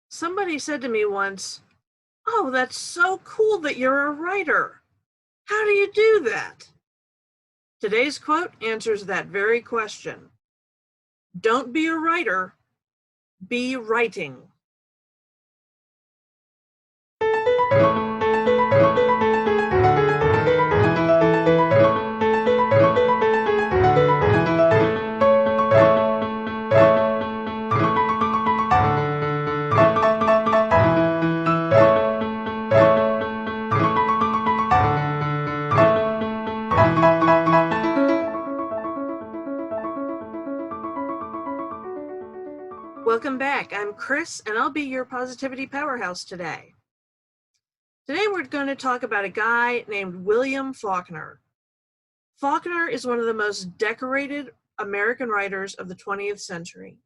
Somebody said to me once, "Oh, that's so cool that you're a writer. How do you do that?" Today's quote answers that very question. Don't be a writer, be writing. Welcome back. I'm Chris, and I'll be your positivity powerhouse today. Today we're going to talk about a guy named William Faulkner. Faulkner is one of the most decorated American writers of the 20th century.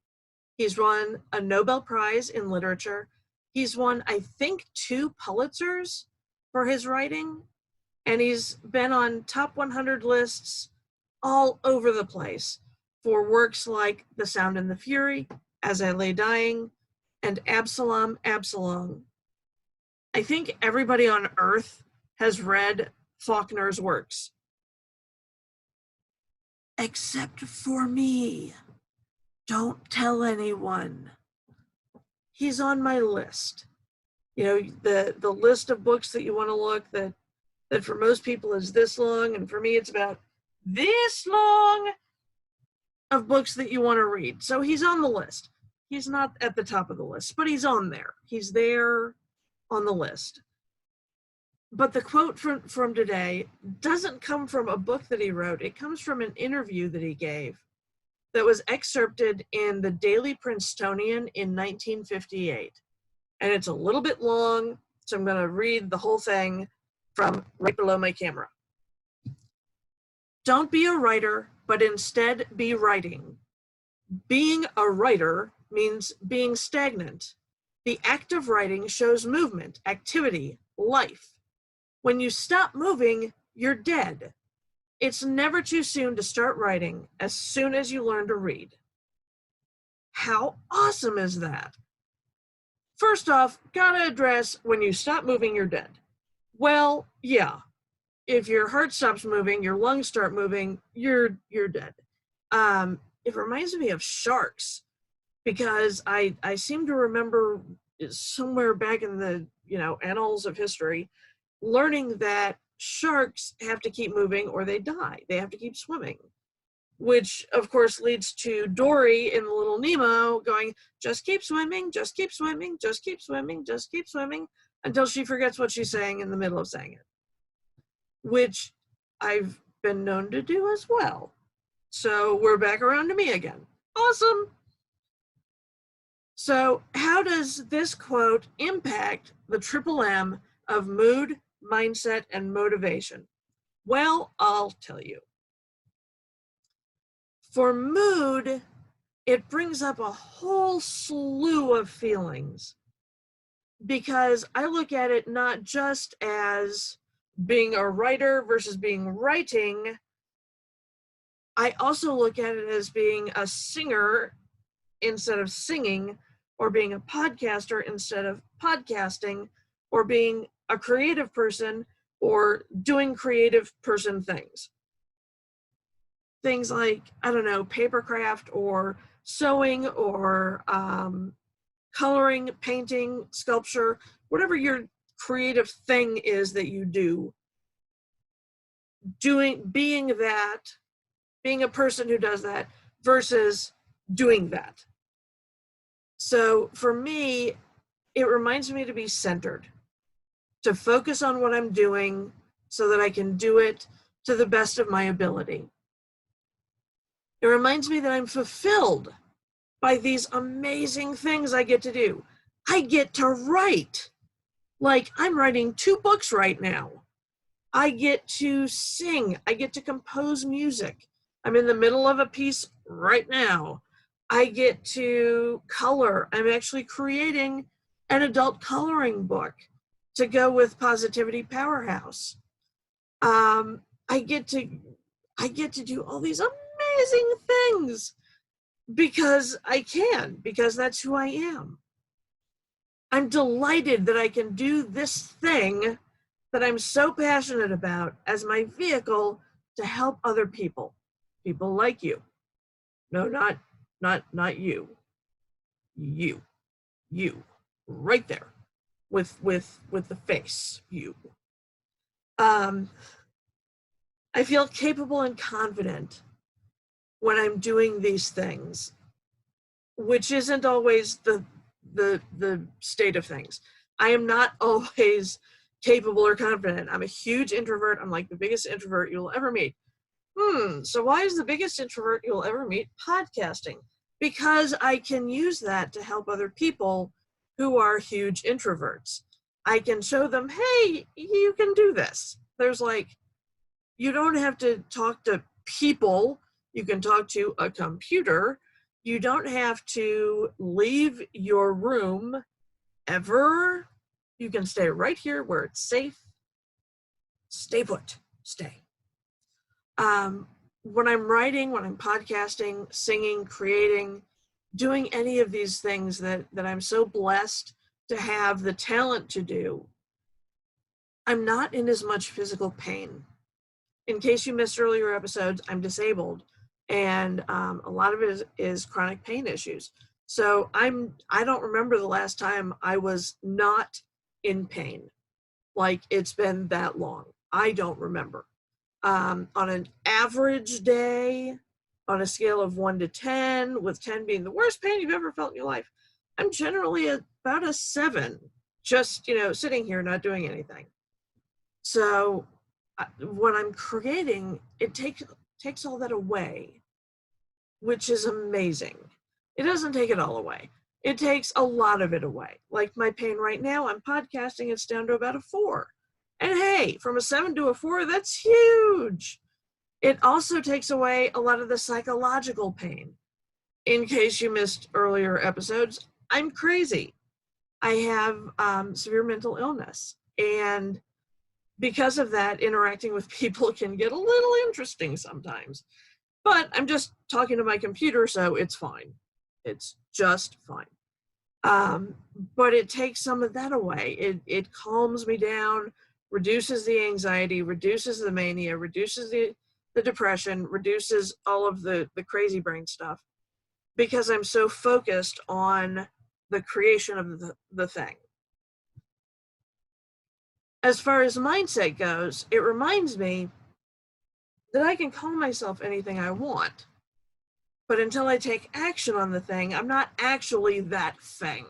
He's won a Nobel Prize in literature. He's won, I think, 2 Pulitzers for his writing, and he's been on top 100 lists all over the place for works like The Sound and the Fury, As I Lay Dying, and Absalom, Absalom. I think everybody on Earth has read Faulkner's works. Except for me. Don't tell anyone. He's on my list. You know, the list of books that you want to look that for most people is this long, and for me it's about this long of books that you want to read. So he's on the list. He's not at the top of the list, but he's on there. He's there on the list. But the quote from today doesn't come from a book that he wrote. It comes from an interview that he gave that was excerpted in the Daily Princetonian in 1958. And it's a little bit long, so I'm going to read the whole thing from right below my camera. Don't be a writer, but instead be writing. Being a writer means being stagnant. The act of writing shows movement, activity, life. When you stop moving, you're dead. It's never too soon to start writing as soon as you learn to read. How awesome is that? First off, gotta address when you stop moving, you're dead. Well, yeah. If your heart stops moving, your lungs start moving, you're dead. It reminds me of sharks, because I seem to remember somewhere back in the annals of history learning that sharks have to keep moving or they die. They have to keep swimming, which of course leads to Dory in Little Nemo going, just keep swimming, just keep swimming, just keep swimming, just keep swimming, until she forgets what she's saying in the middle of saying it, which I've been known to do as well. So we're back around to me again. Awesome. So how does this quote impact the triple M of mood, mindset, and motivation? Well, I'll tell you. For mood, it brings up a whole slew of feelings, because I look at it not just as being a writer versus being writing. I also look at it as being a singer instead of singing, or being a podcaster instead of podcasting, or being a creative person or doing creative person things. Things like, I don't know, papercraft or sewing or coloring, painting, sculpture, whatever your creative thing is that you do, being a person who does that versus doing that. So for me, it reminds me to be centered, to focus on what I'm doing so that I can do it to the best of my ability. It reminds me that I'm fulfilled by these amazing things I get to do. I get to write. Like, I'm writing 2 books right now. I get to sing. I get to compose music. I'm in the middle of a piece right now. I get to color. I'm actually creating an adult coloring book to go with Positivity Powerhouse. I get to do all these amazing things because I can, because that's who I am. I'm delighted that I can do this thing that I'm so passionate about as my vehicle to help other people. People like you. No, not you. You. Right there with the face, you. I feel capable and confident when I'm doing these things, which isn't always the state of things. I am not always capable or confident. I'm a huge introvert. I'm like the biggest introvert you'll ever meet. So why is the biggest introvert you'll ever meet podcasting? Because I can use that to help other people who are huge introverts. I can show them, hey, you can do this. There's like, you don't have to talk to people. You can talk to a computer. You don't have to leave your room ever. You can stay right here where it's safe. Stay put. Stay. When I'm writing, when I'm podcasting, singing, creating, doing any of these things that I'm so blessed to have the talent to do, I'm not in as much physical pain. In case you missed earlier episodes, I'm disabled, and a lot of it is chronic pain issues. So I don't remember the last time I was not in pain. Like, it's been that long. I don't remember. On an average day, on a scale of 1 to 10, with 10 being the worst pain you've ever felt in your life, I'm generally about a 7, just, sitting here not doing anything. So when I'm creating, it takes all that away, which is amazing. It doesn't take it all away. It takes a lot of it away. Like my pain right now, I'm podcasting, it's down to about a 4. And hey, from a 7 to a 4, that's huge. It also takes away a lot of the psychological pain. In case you missed earlier episodes, I'm crazy. I have severe mental illness. And because of that, interacting with people can get a little interesting sometimes. But I'm just talking to my computer, so it's fine. It's just fine. But it takes some of that away. It calms me down, reduces the anxiety, reduces the mania, reduces the depression, reduces all of the crazy brain stuff, because I'm so focused on the creation of the thing. As far as mindset goes, it reminds me that I can call myself anything I want. But until I take action on the thing, I'm not actually that thing.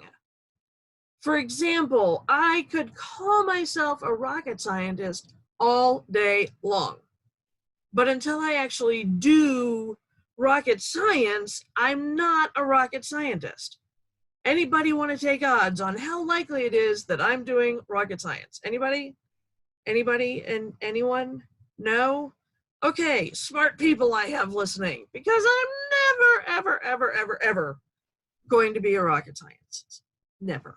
For example, I could call myself a rocket scientist all day long. But until I actually do rocket science, I'm not a rocket scientist. Anybody want to take odds on how likely it is that I'm doing rocket science? Anybody? Anybody and anyone? No? Okay, smart people I have listening, because I'm never, ever going to be a rocket scientist. Never.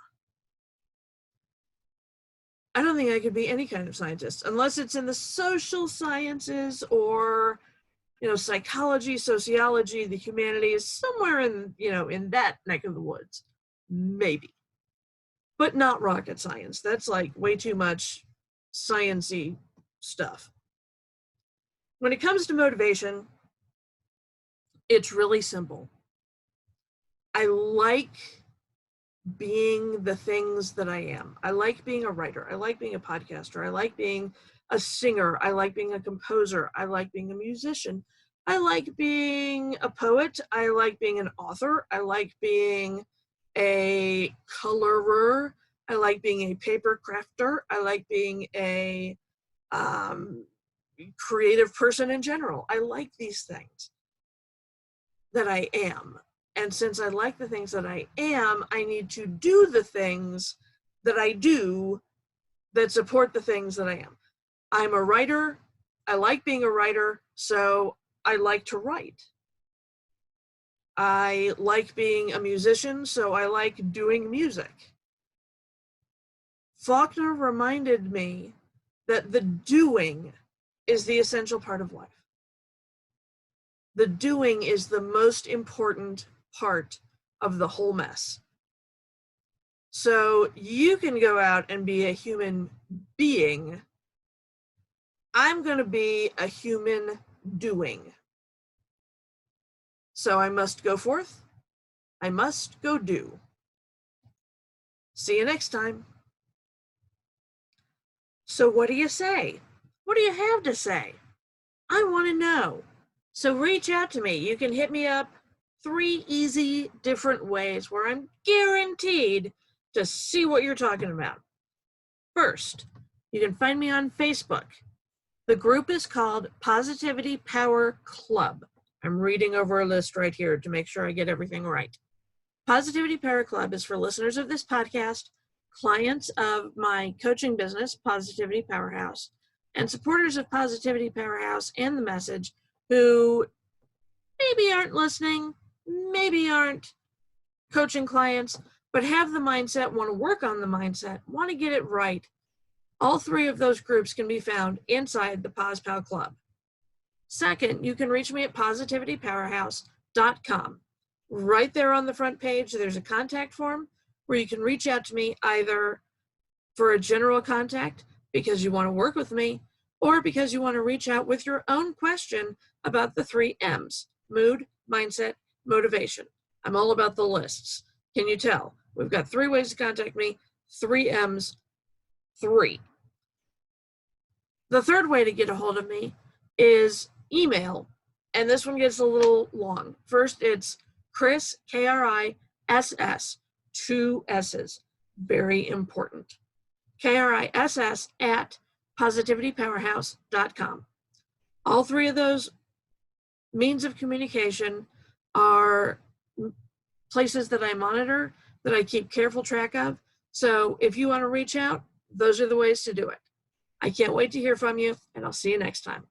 I don't think I could be any kind of scientist unless it's in the social sciences or, psychology, sociology, the humanities, somewhere in that neck of the woods. Maybe. But not rocket science. That's like way too much science-y stuff. When it comes to motivation, it's really simple. I like being the things that I am. I like being a writer. I like being a podcaster. I like being a singer. I like being a composer. I like being a musician. I like being a poet. I like being an author. I like being a colorer. I like being a paper crafter. I like being a creative person in general. I like these things that I am. And since I like the things that I am, I need to do the things that I do that support the things that I am. I'm a writer. I like being a writer, so I like to write. I like being a musician, so I like doing music. Faulkner reminded me that the doing is the essential part of life. The doing is the most important part of the whole mess. So you can go out and be a human being. I'm going to be a human doing. So I must go forth. I must go do. See you next time. So what do you say? What do you have to say? I want to know. So reach out to me. You can hit me up 3 easy different ways where I'm guaranteed to see what you're talking about. First, you can find me on Facebook. The group is called Positivity Power Club. I'm reading over a list right here to make sure I get everything right. Positivity Power Club is for listeners of this podcast, clients of my coaching business, Positivity Powerhouse, and supporters of Positivity Powerhouse and the message who maybe aren't listening, maybe aren't coaching clients, but have the mindset, want to work on the mindset, want to get it right. All 3 of those groups can be found inside the PosPow Club. Second, you can reach me at positivitypowerhouse.com. Right there on the front page, there's a contact form where you can reach out to me either for a general contact because you want to work with me or because you want to reach out with your own question about the 3 M's: mood, mindset, motivation. I'm all about the lists. Can you tell? We've got 3 ways to contact me, 3 M's, 3. The third way to get a hold of me is email, and this one gets a little long. First, it's Chris, Kriss, 2 S's, very important. Kriss at positivitypowerhouse.com. All 3 of those means of communication are places that I monitor, that I keep careful track of. So if you want to reach out, those are the ways to do it. I can't wait to hear from you, and I'll see you next time.